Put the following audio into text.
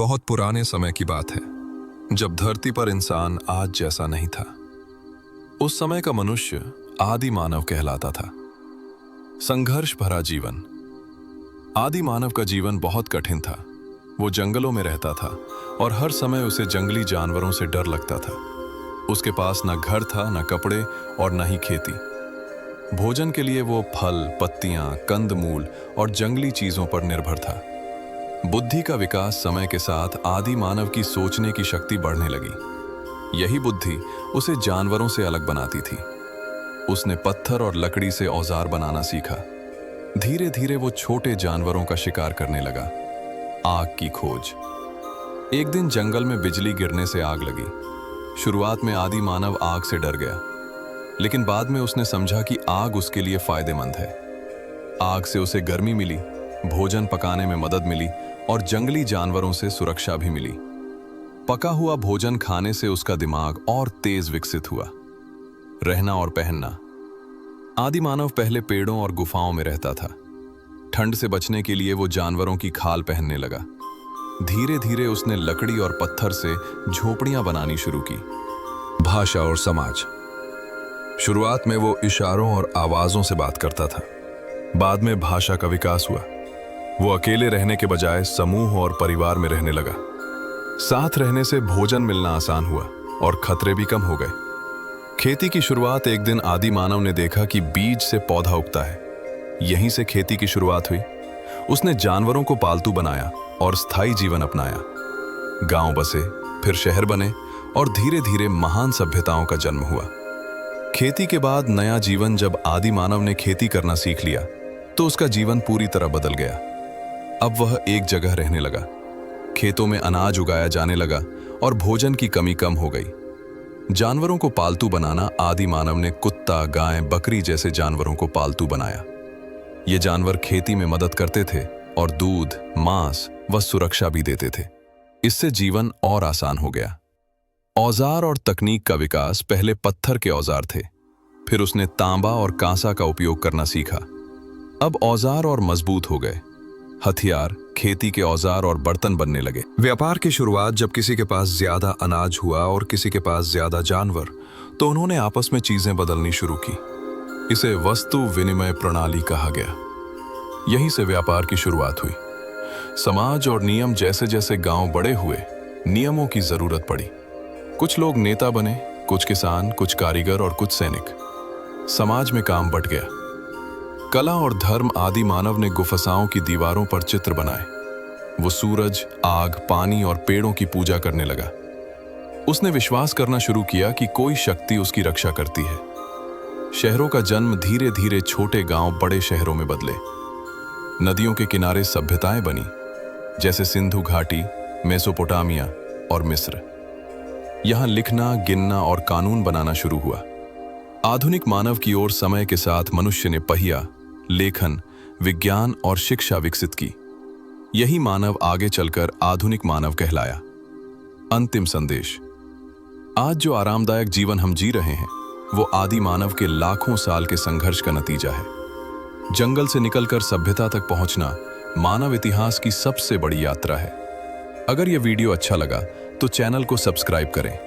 बहुत पुराने समय की बात है, जब धरती पर इंसान आज जैसा नहीं था। उस समय का मनुष्य आदि मानव कहलाता था। संघर्ष भरा जीवन। आदि मानव का जीवन बहुत कठिन था। वो जंगलों में रहता था और हर समय उसे जंगली जानवरों से डर लगता था। उसके पास न घर था, न कपड़े और न ही खेती। भोजन के लिए वो फल, पत्तियां, कंदमूल और जंगली चीजों पर निर्भर था। बुद्धि का विकास समय के साथ आदि मानव की सोचने की शक्ति बढ़ने लगी। यही बुद्धि उसे जानवरों से अलग बनाती थी। उसने पत्थर और लकड़ी से औजार बनाना सीखा। धीरे धीरे वो छोटे जानवरों का शिकार करने लगा। आग की खोज। एक दिन जंगल में बिजली गिरने से आग लगी। शुरुआत में आदि मानव आग से डर गया, लेकिन बाद में उसने समझा कि आग उसके लिए फायदेमंद है। आग से उसे गर्मी मिली, भोजन पकाने में मदद मिली और जंगली जानवरों से सुरक्षा भी मिली। पका हुआ भोजन खाने से उसका दिमाग और तेज विकसित हुआ। रहना और पहनना। आदि मानव पहले पेड़ों और गुफाओं में रहता था। ठंड से बचने के लिए वो जानवरों की खाल पहनने लगा। धीरे धीरे उसने लकड़ी और पत्थर से झोपड़ियां बनानी शुरू की। भाषा और समाज। शुरुआत में वो इशारों और आवाजों से बात करता था। बाद में भाषा का विकास हुआ। वो अकेले रहने के बजाय समूह और परिवार में रहने लगा। साथ रहने से भोजन मिलना आसान हुआ और खतरे भी कम हो गए। खेती की शुरुआत। एक दिन आदि मानव ने देखा कि बीज से पौधा उगता है। यहीं से खेती की शुरुआत हुई। उसने जानवरों को पालतू बनाया और स्थायी जीवन अपनाया। गांव बसे, फिर शहर बने और धीरे धीरे महान सभ्यताओं का जन्म हुआ। खेती के बाद नया जीवन। जब आदि मानव ने खेती करना सीख लिया तो उसका जीवन पूरी तरह बदल गया। अब वह एक जगह रहने लगा। खेतों में अनाज उगाया जाने लगा और भोजन की कमी कम हो गई। जानवरों को पालतू बनाना। आदि मानव ने कुत्ता, गाय, बकरी जैसे जानवरों को पालतू बनाया। ये जानवर खेती में मदद करते थे और दूध, मांस व सुरक्षा भी देते थे। इससे जीवन और आसान हो गया। औजार और तकनीक का विकास। पहले पत्थर के औजार थे, फिर उसने तांबा और कांसा का उपयोग करना सीखा। अब औजार और मजबूत हो गए। हथियार, खेती के औजार और बर्तन बनने लगे। व्यापार की शुरुआत। जब किसी के पास ज्यादा अनाज हुआ और किसी के पास ज्यादा जानवर, तो उन्होंने आपस में चीजें बदलनी शुरू की। इसे वस्तु विनिमय प्रणाली कहा गया। यहीं से व्यापार की शुरुआत हुई। समाज और नियम। जैसे जैसे गांव बड़े हुए, नियमों की जरूरत पड़ी। कुछ लोग नेता बने, कुछ किसान, कुछ कारीगर और कुछ सैनिक। समाज में काम बंट गया। कला और धर्म। आदि मानव ने गुफाओं की दीवारों पर चित्र बनाए। वो सूरज, आग, पानी और पेड़ों की पूजा करने लगा। उसने विश्वास करना शुरू किया कि कोई शक्ति उसकी रक्षा करती है। शहरों का जन्म। धीरे धीरे छोटे गांव बड़े शहरों में बदले। नदियों के किनारे सभ्यताएं बनी, जैसे सिंधु घाटी, मेसोपोटामिया और मिस्र। यहां लिखना, गिनना और कानून बनाना शुरू हुआ। आधुनिक मानव की ओर। समय के साथ मनुष्य ने पहिया, लेखन, विज्ञान और शिक्षा विकसित की। यही मानव आगे चलकर आधुनिक मानव कहलाया। अंतिम संदेश। आज जो आरामदायक जीवन हम जी रहे हैं, वो आदि मानव के लाखों साल के संघर्ष का नतीजा है। जंगल से निकलकर सभ्यता तक पहुंचना मानव इतिहास की सबसे बड़ी यात्रा है। अगर यह वीडियो अच्छा लगा तो चैनल को सब्सक्राइब करें